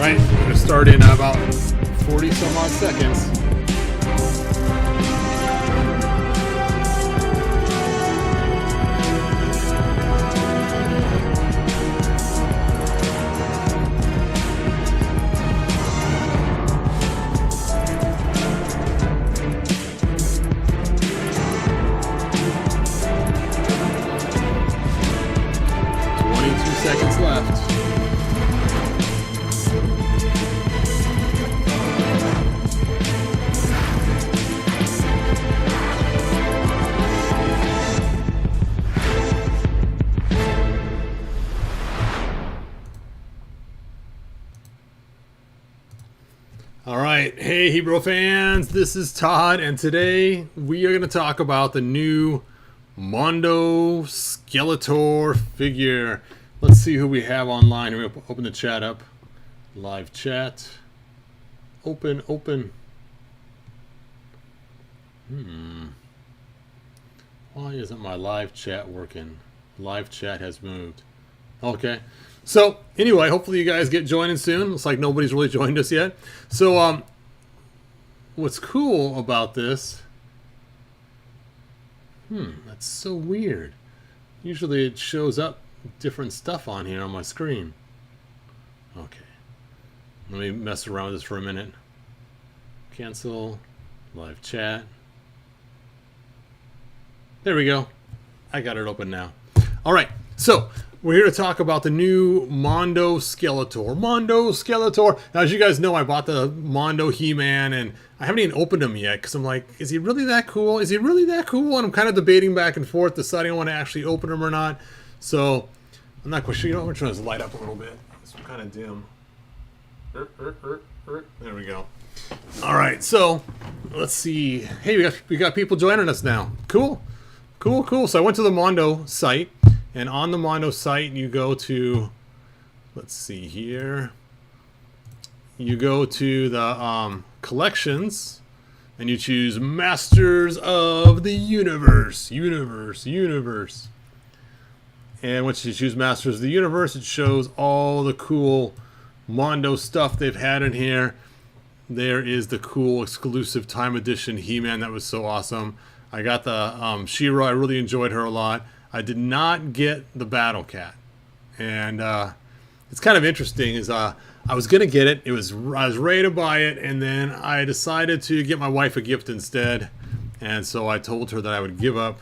Alright, we're going to start in about 40 some odd seconds. Seconds left. All right, hey Hebrew fans, this is Todd, and today we are going to talk about the new Mondo Skeletor figure. Let's see who we have online. We're going to open the chat up. Live chat. Open. Why isn't my live chat working? Live chat has moved. Okay. So, anyway, hopefully you guys get joining soon. Looks like nobody's really joined us yet. So, what's cool about this... that's so weird. Usually it shows up different stuff on here on my screen. Okay, let me mess around with this for a minute. Cancel live chat. There we go. I got it open now. All right, so we're here to talk about the new Mondo Skeletor. Mondo Skeletor. Now, as you guys know, I bought the Mondo He-Man, and I haven't even opened him yet because I'm like, is he really that cool? Is he really that cool? And I'm kind of debating back and forth, deciding I want to actually open him or not. So I'm not quite sure. You know what? We're trying to light up a little bit. It's kind of dim. There we go. All right, so let's see. Hey, we got people joining us now. Cool. So I went to the Mondo site, and on the Mondo site, you go to, let's see here. You go to the collections, and you choose Masters of the Universe. And once you choose Masters of the Universe, it shows all the cool Mondo stuff they've had in here. There is the cool exclusive time edition He-Man that was so awesome. I got the She-Ra. I really enjoyed her a lot. I did not get the Battle Cat. And it's kind of interesting is I was going to get it. I was ready to buy it, and then I decided to get my wife a gift instead. And so I told her that I would give up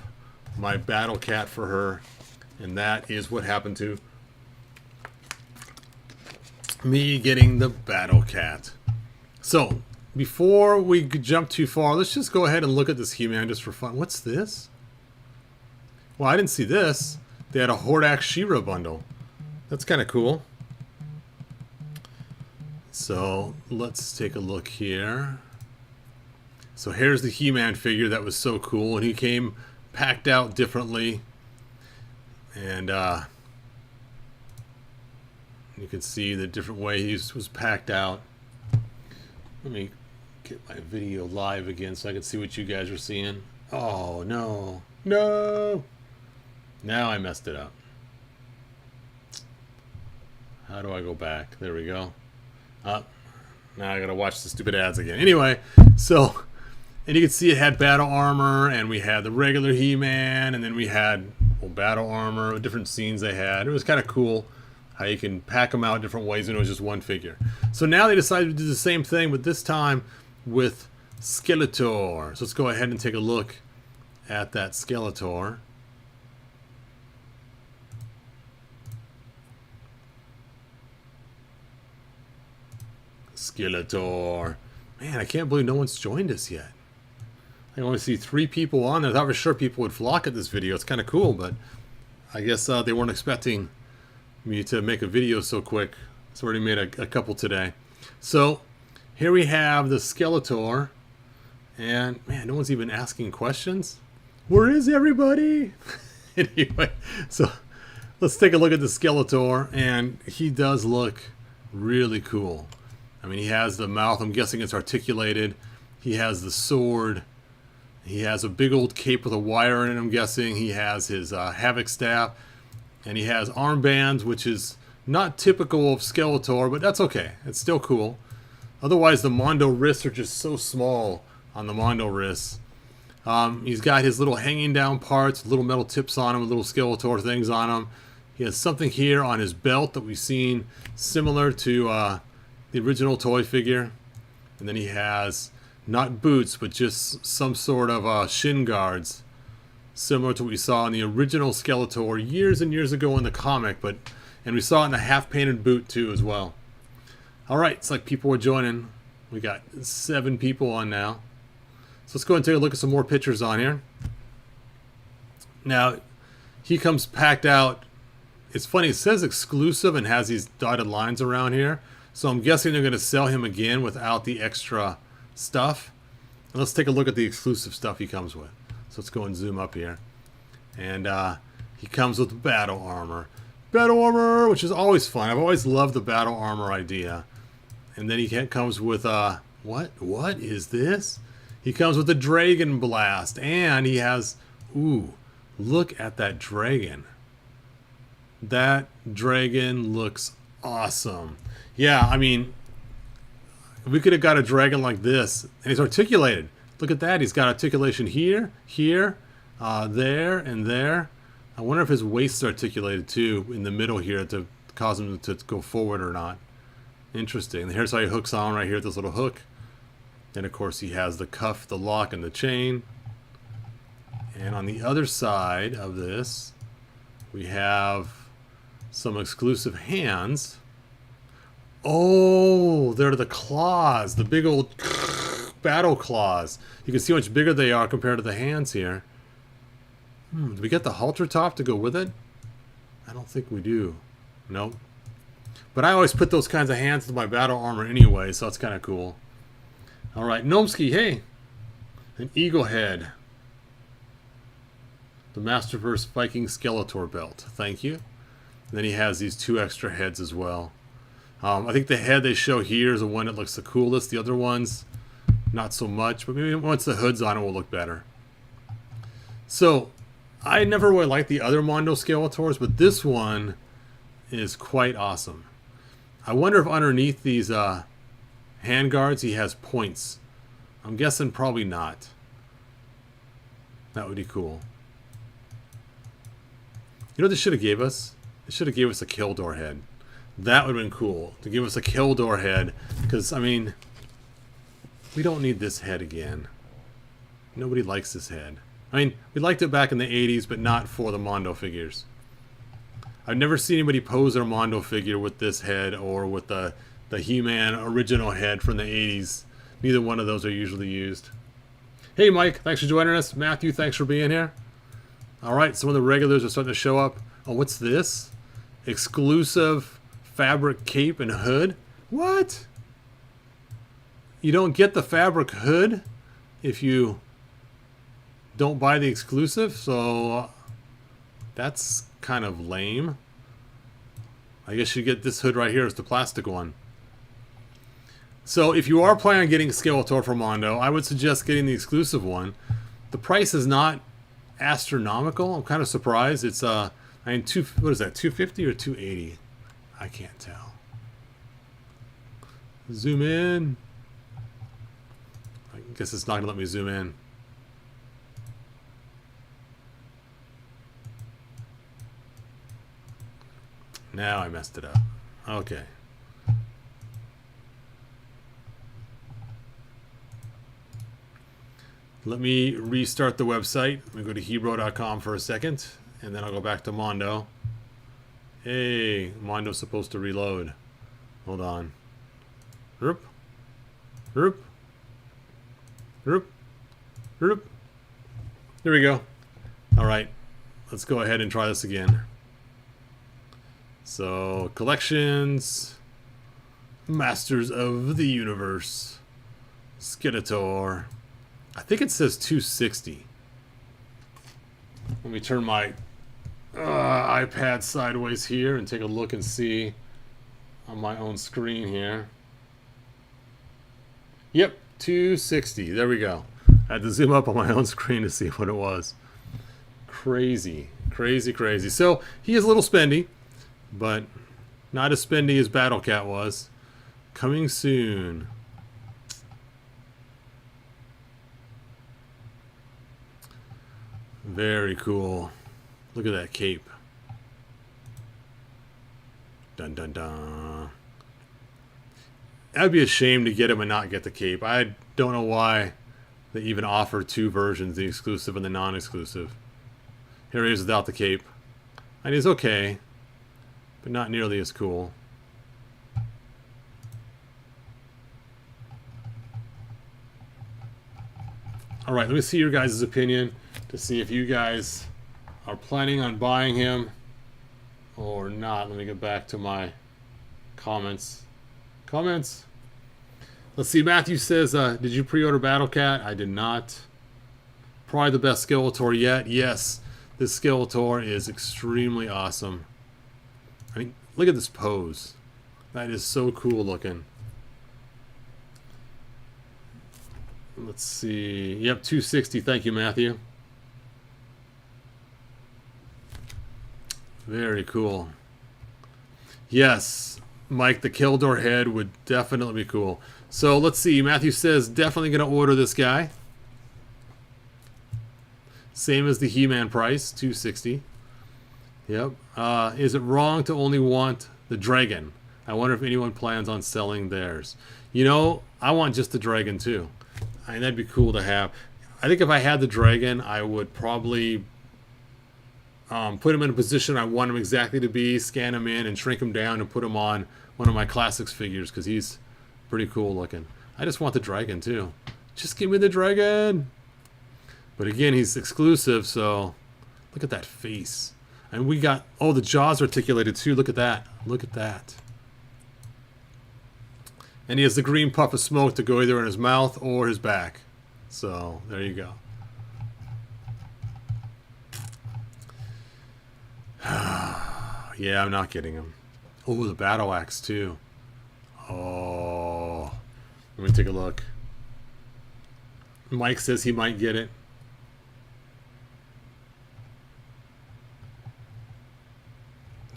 my Battle Cat for her. And that is what happened to me getting the Battle Cat. So, before we jump too far, let's just go ahead and look at this He-Man just for fun. What's this? Well, I didn't see this. They had a Hordak She-Ra bundle. That's kind of cool. So, let's take a look here. So, here's the He-Man figure that was so cool. And he came packed out differently. And you can see the different way he was packed out. Let me get my video live again so I can see what you guys are seeing. Oh, no. Now I messed it up. How do I go back? There we go. Now I gotta watch the stupid ads again. Anyway, so, and you can see it had battle armor, and we had the regular He-Man, and then we had battle armor, different scenes they had. It was kind of cool how you can pack them out different ways and it was just one figure. So now they decided to do the same thing, but this time with Skeletor. So let's go ahead and take a look at that Skeletor. Skeletor. Man, I can't believe no one's joined us yet. I only see 3 people on there. I thought for sure people would flock at this video. It's kind of cool, but I guess they weren't expecting me to make a video so quick. So I already made a couple today. So here we have the Skeletor. And man, no one's even asking questions. Where is everybody? Anyway, so let's take a look at the Skeletor. And he does look really cool. I mean, he has the mouth. I'm guessing it's articulated. He has the sword. He has a big old cape with a wire in it, I'm guessing. He has his Havoc staff. And he has armbands, which is Not typical of Skeletor, but that's okay. It's still cool. Otherwise, the Mondo wrists are just so small on the Mondo wrists. He's got his little hanging down parts, little metal tips on him, little Skeletor things on him. He has something here on his belt that we've seen similar to the original toy figure. And then he has not boots, but just some sort of shin guards, similar to what we saw in the original Skeletor years and years ago in the comic. And we saw it in the half-painted boot too as well. All right, it's like people are joining. We got 7 people on now. So let's go ahead and take a look at some more pictures on here. Now, he comes packed out. It's funny, it says exclusive and has these dotted lines around here. So I'm guessing they're going to sell him again without the extra stuff. And let's take a look at the exclusive stuff he comes with. So let's go and zoom up here. And he comes with battle armor. Battle armor, which is always fun. I've always loved the battle armor idea. And then he comes with, what is this? He comes with the Dragon Blast. And he has, ooh, look at that dragon. That dragon looks awesome. Yeah, I mean, we could have got a dragon like this. And he's articulated. Look at that. He's got articulation here, here, there, and there. I wonder if his waist's articulated too in the middle here to cause him to go forward or not. Interesting. And here's how he hooks on right here with this little hook. Then, of course, he has the cuff, the lock, and the chain. And on the other side of this, we have some exclusive hands. Oh, they're the claws, the big old battle claws. You can see how much bigger they are compared to the hands here. Do we get the halter top to go with it? I don't think we do. Nope. But I always put those kinds of hands to my battle armor anyway, so it's kind of cool. All right, Gnomski, hey. An eagle head. The Masterverse Viking Skeletor belt. Thank you. And then he has these 2 extra heads as well. I think the head they show here is the one that looks the coolest. The other ones, not so much. But maybe once the hood's on, it will look better. So, I never really liked the other Mondo Skeletors, but this one is quite awesome. I wonder if underneath these handguards he has points. I'm guessing probably not. That would be cool. You know what they should have gave us? They should have gave us a Kildor head. That would have been cool, to give us a Kildor head. Because, I mean, we don't need this head again. Nobody likes this head. I mean, we liked it back in the 80s, but not for the Mondo figures. I've never seen anybody pose their Mondo figure with this head or with the He-Man original head from the 80s. Neither one of those are usually used. Hey, Mike, thanks for joining us. Matthew, thanks for being here. All right, some of the regulars are starting to show up. Oh, what's this? Exclusive fabric cape and hood? What? You don't get the fabric hood if you don't buy the exclusive, so that's kind of lame. I guess you get this hood right here as the plastic one. So if you are planning on getting Skeletor from Mondo, I would suggest getting the exclusive one. The price is not astronomical. I'm kind of surprised. It's I mean, what is that? 250 or 280? I can't tell. Zoom in. I guess it's not gonna let me zoom in. Now I messed it up. Okay. Let me restart the website. Let me go to hebro.com for a second, and then I'll go back to Mondo. Hey, Mondo's supposed to reload. Hold on. Roop. Roop. Roop. Roop. There we go. All right. Let's go ahead and try this again. So, collections, Masters of the Universe, Skeletor. I think it says 260. Let me turn my iPad sideways here and take a look and see on my own screen here. Yep, 260. There we go. I had to zoom up on my own screen to see what it was. Crazy, crazy, crazy. So, he is a little spendy. But Not as spendy as Battle Cat was. Coming soon. Very cool. Look at that cape. Dun dun dun. That'd be a shame to get him and not get the cape. I don't know why they even offer two versions, the exclusive and the non-exclusive. Here he is without the cape. And he's okay, but not nearly as cool. Alright, let me see your guys' opinion to see if you guys are planning on buying him or not. Let me get back to my comments. Let's see, Matthew says, did you pre-order Battle Cat? I did not. Probably the best Skeletor yet. Yes, this Skeletor is extremely awesome. I mean, look at this pose. That is so cool looking. Let's see. Yep, 260. Thank you, Matthew. Very cool. Yes, Mike, the Keldor head would definitely be cool. So let's see. Matthew says definitely going to order this guy. Same as the He-Man price, 260. Yep. Is it wrong to only want the dragon? I wonder if anyone plans on selling theirs. You know, I want just the dragon too. I mean, that'd be cool to have. I think if I had the dragon, I would probably put him in a position I want him exactly to be, scan him in, and shrink him down and put him on one of my classics figures because he's pretty cool looking. I just want the dragon too. Just give me the dragon. But again, he's exclusive, so look at that face. And we got, oh, the jaws articulated too. Look at that. Look at that. And he has the green puff of smoke to go either in his mouth or his back. So, there you go. Yeah, I'm not getting him. Oh, the battle axe too. Oh. Let me take a look. Mike says he might get it.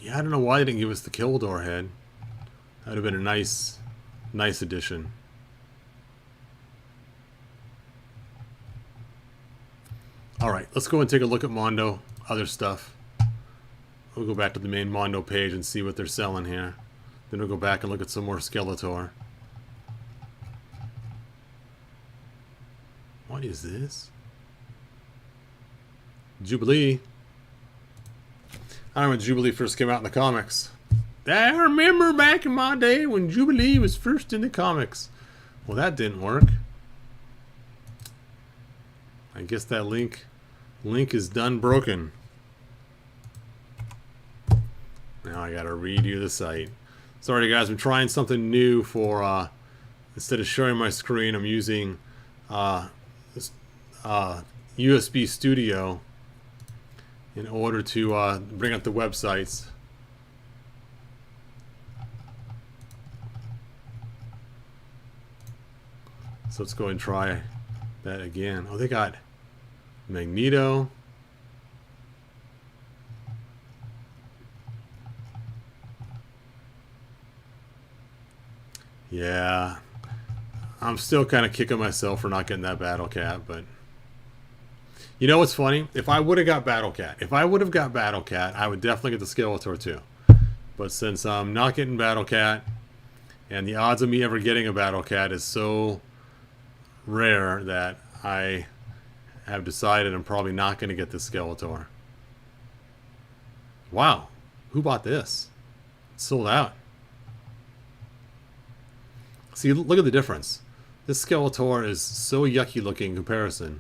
Yeah, I don't know why they didn't give us the Keldor head. That would have been a nice addition. Alright, let's go and take a look at Mondo. Other stuff. We'll go back to the main Mondo page and see what they're selling here. Then we'll go back and look at some more Skeletor. What is this? Jubilee. I remember when Jubilee first came out in the comics. I remember back in my day when Jubilee was first in the comics. Well, that didn't work. I guess that link is done broken. Now I gotta redo the site. Sorry guys, I'm trying something new for instead of sharing my screen, I'm using this USB Studio in order to bring up the websites. So let's go and try that again. Oh, they got Magneto. Yeah. I'm still kind of kicking myself for not getting that Battle Cat, but you know what's funny? If I would have got Battle Cat, I would definitely get the Skeletor too. But since I'm not getting Battle Cat, and the odds of me ever getting a Battle Cat is so rare that I have decided I'm probably not going to get the Skeletor. Wow, who bought this? It's sold out. See, look at the difference. This Skeletor is so yucky looking in comparison.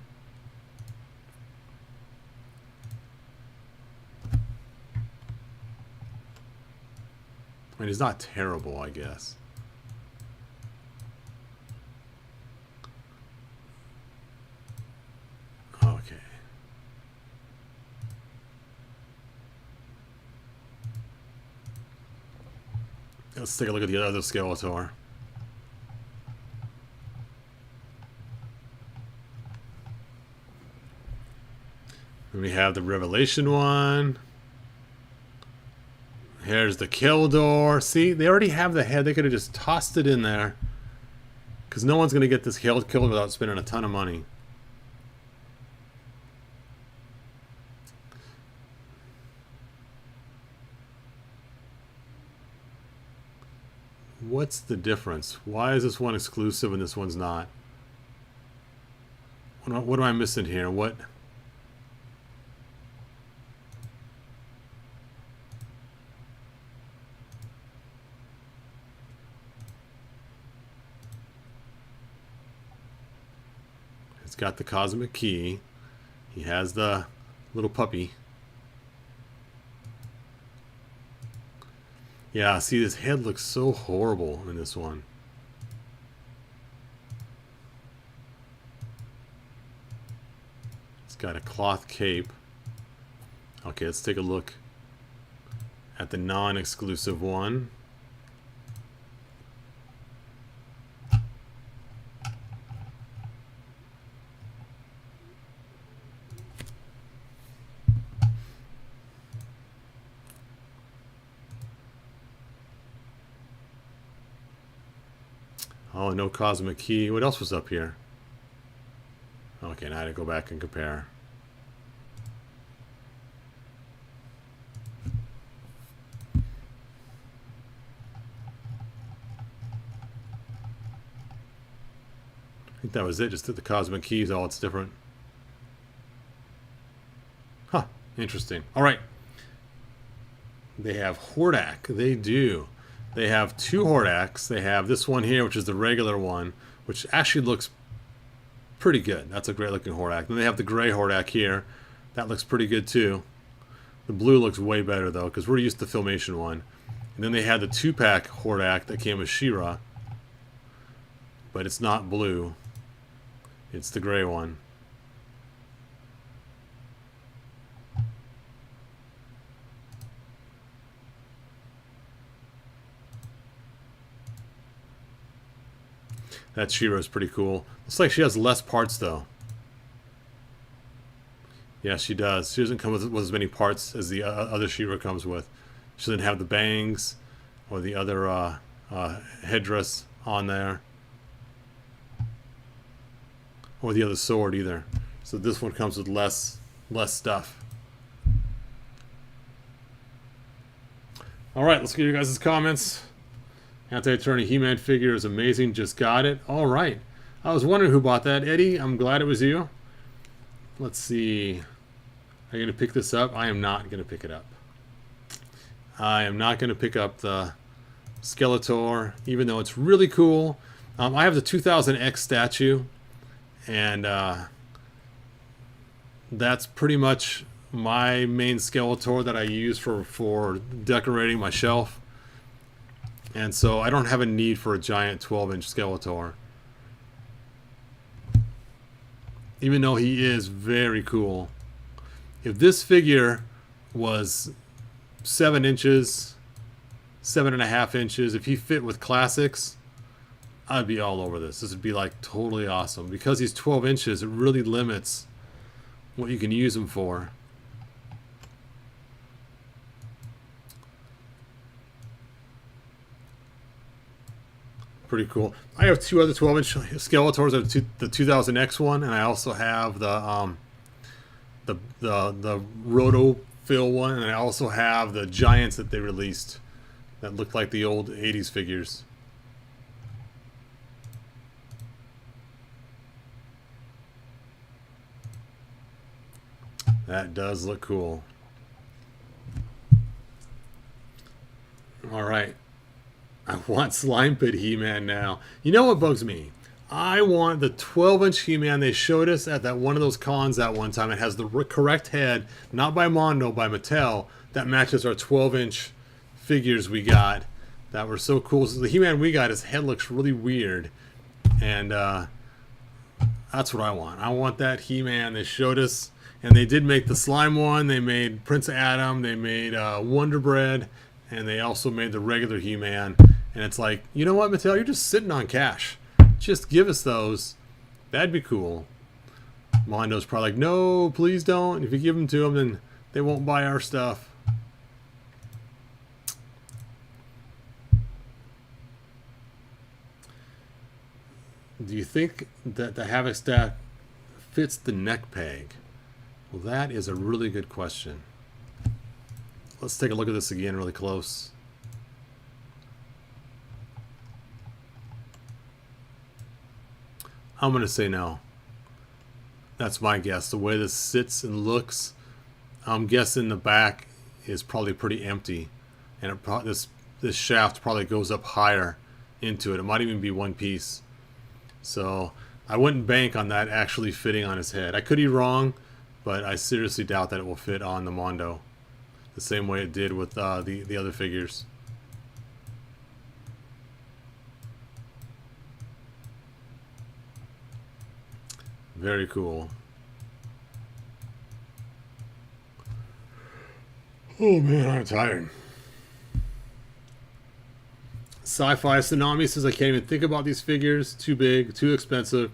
I mean, he's not terrible, I guess. Okay. Let's take a look at the other Skeletor. And we have the Revelation one. Here's the Skeletor. See, they already have the head. They could have just tossed it in there. Because no one's going to get this killed without spending a ton of money. What's the difference? Why is this one exclusive and this one's not? What am I missing here? What? It's got the cosmic key. He has the little puppy. Yeah, see, this head looks so horrible in this one. It's got a cloth cape. Okay, let's take a look at the non-exclusive one. Oh, no cosmic key. What else was up here? Okay, now I had to go back and compare. I think that was it. Just did the cosmic keys. All it's different. Huh. Interesting. All right. They have Hordak. They do. They have two Hordaks. They have this one here, which is the regular one, which actually looks pretty good. That's a great looking Hordak. Then they have the gray Hordak here. That looks pretty good too. The blue looks way better though, because we're used to the Filmation one. And then they had the 2-pack Hordak that came with She-Ra, but it's not blue. It's the gray one. That She-Ra is pretty cool. Looks like she has less parts though. Yeah, she does. She doesn't come with as many parts as the other She-Ra comes with. She doesn't have the bangs or the other headdress on there, or the other sword either. So this one comes with less stuff. All right, let's get your guys' comments. Anti-Attorney He-Man figure is amazing. Just got it. All right. I was wondering who bought that. Eddie, I'm glad it was you. Let's see. Are you going to pick this up? I am not going to pick it up. I am not going to pick up the Skeletor, even though it's really cool. I have the 2000X statue, and that's pretty much my main Skeletor that I use for decorating my shelf. And so I don't have a need for a giant 12-inch Skeletor. Even though he is very cool. If this figure was 7 inches, 7.5 inches, if he fit with classics, I'd be all over this. This would be like totally awesome. Because he's 12 inches, it really limits what you can use him for. Pretty cool. I have two other 12-inch Skeletors. I have the 2000X one, and I also have the Rotofill one, and I also have the Giants that they released that look like the old 80s figures. That does look cool. All right. I want Slime Pit He-Man now. You know what bugs me? I want the 12-inch He-Man they showed us at that one of those cons that one time. It has the correct head, not by Mondo, by Mattel, that matches our 12-inch figures we got that were so cool. So the He-Man we got, his head looks really weird. And that's what I want. I want that He-Man they showed us. And they did make the slime one. They made Prince Adam. They made Wonder Bread. And they also made the regular He-Man. And it's like, you know what, Mattel? You're just sitting on cash. Just give us those. That'd be cool. Mondo's probably like, no, please don't. If you give them to them, then they won't buy our stuff. Do you think that the Havoc stack fits the neck peg? Well, that is a really good question. Let's take a look at this again really close. I'm going to say no. That's my guess. The way this sits and looks, I'm guessing the back is probably pretty empty. And this shaft probably goes up higher into it. It might even be one piece. So I wouldn't bank on that actually fitting on his head. I could be wrong, but I seriously doubt that it will fit on the Mondo the same way it did with the other figures. Very cool. Oh man, I'm tired. Sci-Fi Tsunami says I can't even think about these figures. Too big, too expensive,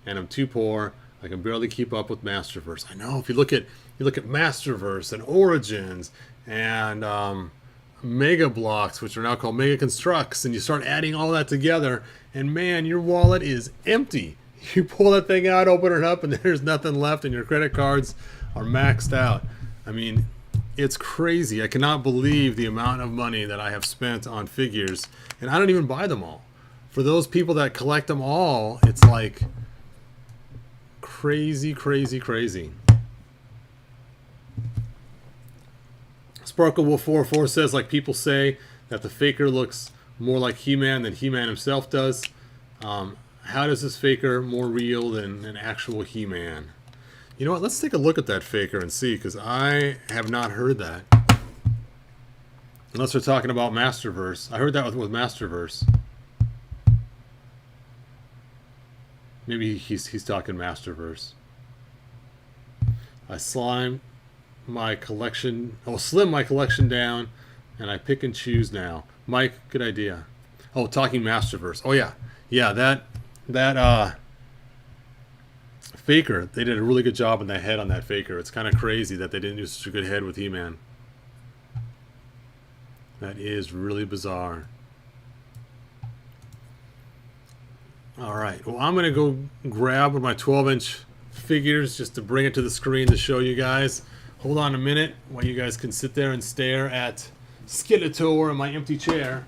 and I'm too poor. I can barely keep up with Masterverse. I know. If you look at Masterverse and Origins and Mega Blocks, which are now called Mega Constructs, and you start adding all that together, and man, your wallet is empty. You pull that thing out, open it up, and there's nothing left, and your credit cards are maxed out. I mean, it's crazy. I cannot believe the amount of money that I have spent on figures, and I don't even buy them all. For those people that collect them all, it's like crazy, crazy, crazy. Sparkle Wolf 44 says, like people say, that the faker looks more like He-Man than He-Man himself does. How does this faker more real than an actual He-Man? You know what? Let's take a look at that faker and see, because I have not heard that. Unless we're talking about Masterverse. I heard that with Masterverse. Maybe he's talking Masterverse. I slim my collection down, and I pick and choose now. Mike, good idea. Oh, talking Masterverse. Oh yeah, yeah. That faker, they did a really good job on the head on that faker. It's kind of crazy that they didn't do such a good head with He-Man. That is really bizarre. Alright, well, I'm going to go grab one of my 12-inch figures just to bring it to the screen to show you guys. Hold on a minute while you guys can sit there and stare at Skeletor in my empty chair.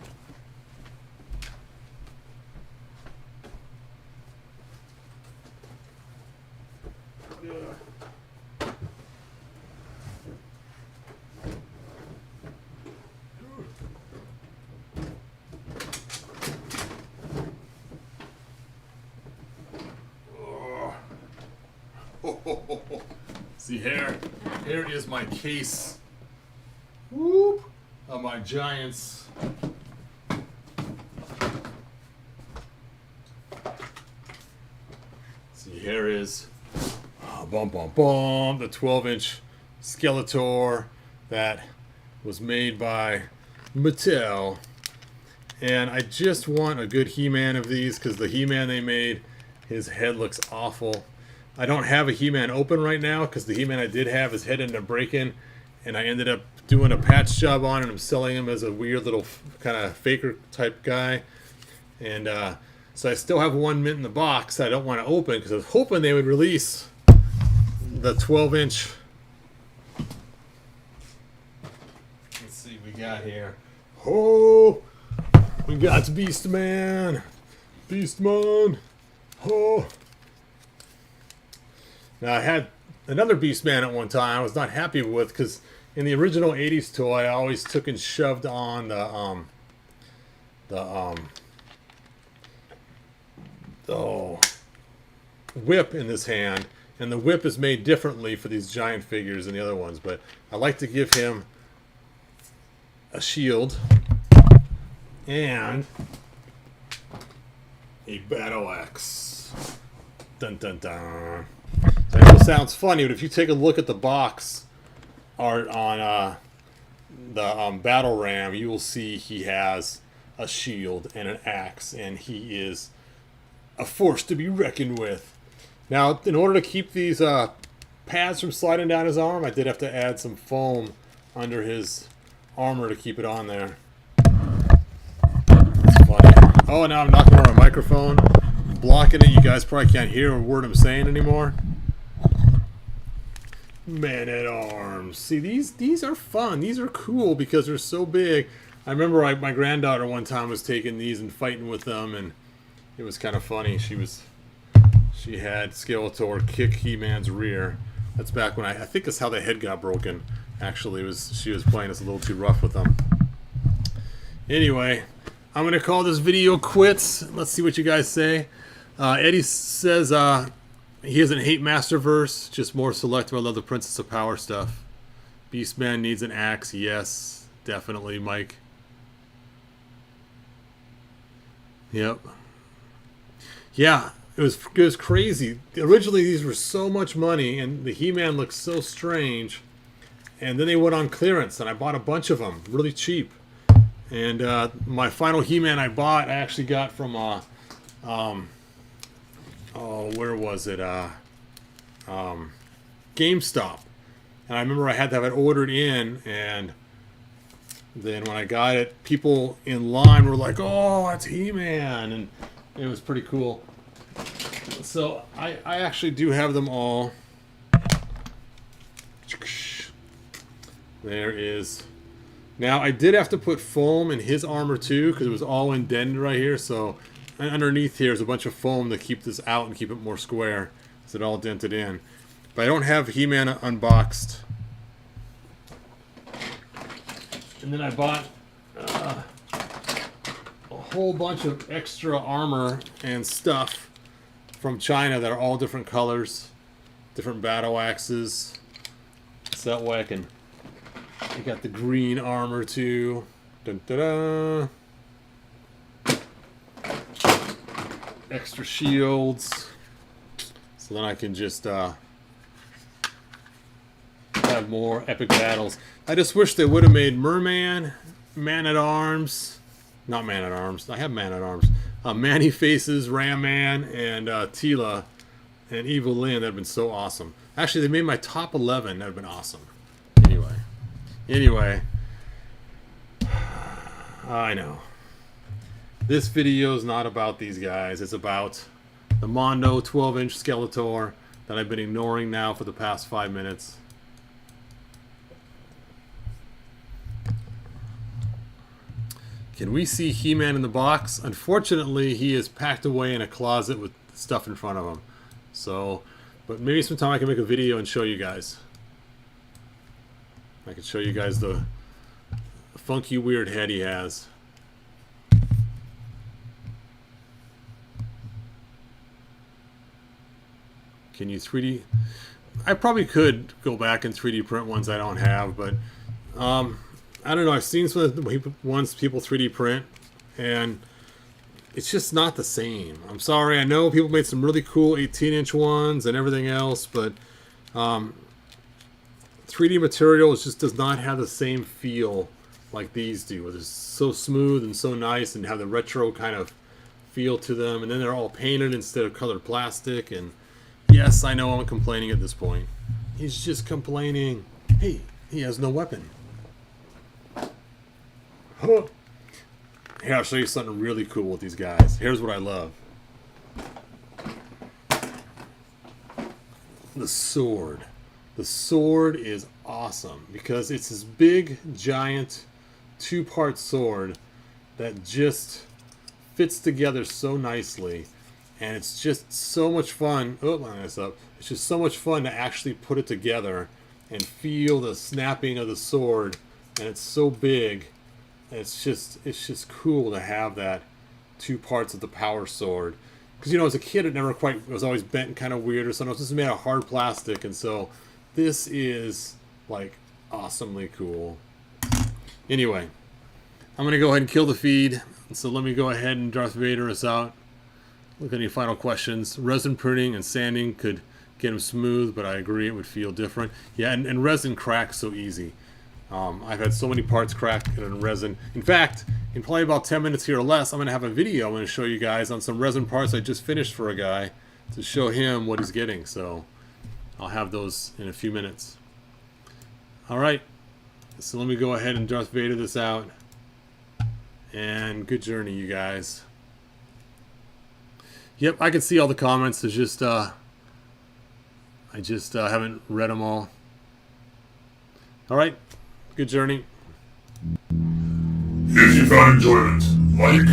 See, here is my case, whoop, of my Giants. See, here is the 12-inch Skeletor that was made by Mattel. And I just want a good He-Man of these, because the He-Man they made, his head looks awful. I don't have a He-Man open right now because the He-Man I did have, his head ended up breaking, and I ended up doing a patch job on it. I'm selling him as a weird little kind of faker type guy. And so I still have one mint in the box I don't want to open because I was hoping they would release the 12-inch. Let's see what we got here. Oh, we got Beastman. Beastman. Oh. Now, I had another Beastman at one time I was not happy with, because in the original 80s toy, I always took and shoved on the whip in this hand, and the whip is made differently for these giant figures than the other ones, but I like to give him a shield and a battle axe. Dun dun dun. I know it sounds funny, but if you take a look at the box art on the Battle Ram, you will see he has a shield and an axe, and he is a force to be reckoned with. Now, in order to keep these pads from sliding down his arm, I did have to add some foam under his armor to keep it on there. That's funny. Oh, now I'm knocking on my microphone. blocking it. You guys probably can't hear a word I'm saying anymore. Man-at-Arms. See, these are fun. These are cool because they're so big. I remember my granddaughter one time was taking these and fighting with them, and it was kind of funny. She had Skeletor kick He-Man's rear. That's back when I think that's how the head got broken. Actually, she was playing us a little too rough with them. Anyway, I'm gonna call this video quits. Let's see what you guys say. Eddie says he doesn't hate Masterverse, just more selective. I love the Princess of Power stuff. Beastman needs an axe. Yes, definitely, Mike. Yep. Yeah, it was crazy. Originally, these were so much money, and the He-Man looked so strange. And then they went on clearance, and I bought a bunch of them, really cheap. And my final He-Man I bought, I actually got from where was it? GameStop. And I remember I had to have it ordered in, and then when I got it, people in line were like, "Oh, that's He-Man," and it was pretty cool. So I actually do have them all. There is. Now I did have to put foam in his armor too because it was all indented right here. So underneath here is a bunch of foam to keep this out and keep it more square. So it all dented in. But I don't have He-Man unboxed. And then I bought a whole bunch of extra armor and stuff from China that are all different colors, different battle axes. So that way I can. I got the green armor too. Dun, da, da. Extra shields. So then I can just have more epic battles. I just wish they would have made Merman, Man-at-Arms. Not Man-at-Arms. I have Man-at-Arms. Man-E-Faces, Ram-Man, and Tila, and Evil Lyn. That would have been so awesome. Actually, they made my top 11. That would have been awesome. Anyway, I know. This video is not about these guys. It's about the Mondo 12-inch Skeletor that I've been ignoring now for the past 5 minutes. Can we see He-Man in the box? Unfortunately, he is packed away in a closet with stuff in front of him. So, but maybe sometime I can make a video and show you guys. I can show you guys the funky, weird head he has. Can you 3D? I probably could go back and 3D print ones I don't have, but I don't know. I've seen some of the ones people 3D print, and it's just not the same. I'm sorry. I know people made some really cool 18-inch ones and everything else, but 3D material just does not have the same feel like these do. They're so smooth and so nice and have the retro kind of feel to them. And then they're all painted instead of colored plastic. And yes, I know I'm complaining at this point. He's just complaining. Hey, he has no weapon. Huh. Here, I'll show you something really cool with these guys. Here's what I love. The sword. The sword is awesome because it's this big, giant, two-part sword that just fits together so nicely, and it's just so much fun. Oh, line this up. It's just so much fun to actually put it together and feel the snapping of the sword, and it's so big. It's just cool to have that two parts of the power sword. Because, you know, as a kid, it never quite, it was always bent kind of weird or something. It was just made of hard plastic, and so this is, like, awesomely cool. Anyway, I'm going to go ahead and kill the feed. So let me go ahead and Darth Vader us out. Look at any final questions. Resin printing and sanding could get them smooth, but I agree it would feel different. Yeah, and resin cracks so easy. I've had so many parts crack in resin. In fact, in probably about 10 minutes here or less, I'm going to have a video I'm going to show you guys on some resin parts I just finished for a guy to show him what he's getting. So I'll have those in a few minutes. Alright, so let me go ahead and Darth Vader this out. And good journey, you guys. Yep, I can see all the comments. It's just, I just haven't read them all. All right, good journey. If you found enjoyment, like,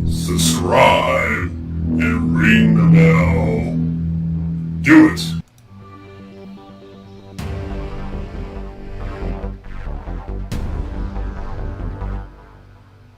subscribe, and ring the bell. Do it.